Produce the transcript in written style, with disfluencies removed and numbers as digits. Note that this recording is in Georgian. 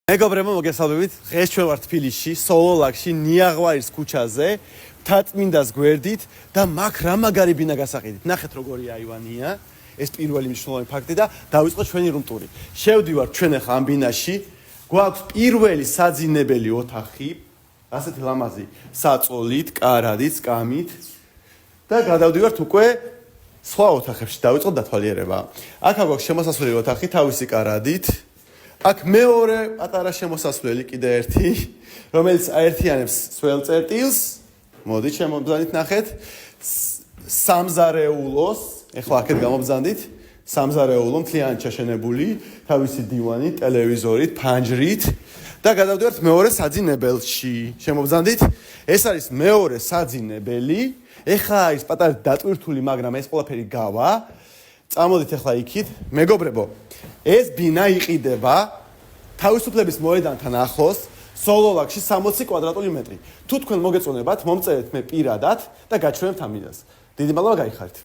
მეგობრებო, მოგესალმებით. დღეს ჩვენ ვართ თბილისში, სოლოლაკში, ნიაღვარის ქუჩაზე, მთაწმინდას გვერდით და მაგ რა მაგარი ბინა გასაყიდით. ნახეთ როგორი აივანია. ეს პირველი მნიშვნელოვანი ფაქტი და დავიწყოთ ჩვენი რუმტური. შევდივართ ჩვენ ახლა ამ ბინაში. გვაქვს პირველი საძინებელი ოთახი, ასეთი ლამაზი საწოლით, კარადით, სკამით და გადავდივართ უკვე სხვა ოთახებში. დავიწყოთ დათვალიერება. აქ გვაქვს შემოსასვლელი ოთახი თავისი კარადით. აქ მეორე პატარა შემოსასვლელი კიდე ერთი, რომელიც აერთიანებს სველ წერტილს. მოდით შემობრძანით ნახეთ. სამზარეულოს, ეხლა აქეთ გამობრძანდით. სამზარეულო მთლიანად ჩაშენებული, თავისი დივანით, ტელევიზორით, ფანჯრით და გადავდივართ მეორე საძინებელში. შემობრძანდით. ეს არის მეორე საძინებელი. ეხლა არის პატარა დატვირთული, მაგრამ ეს ყველაფერი გავა. წამოდით ახლა იქით. მეგობრებო, ეს ბინა იყიდება თავისუფლების მოედანთან ახლოს, სოლოლაკში 60 კვადრატული მეტრი. თუ თქვენ მოგეწონებათ, მომწერეთ მე პირადად და გაჩვენებთ ამ ბინას. დიდი მადლობა, გაიხარით.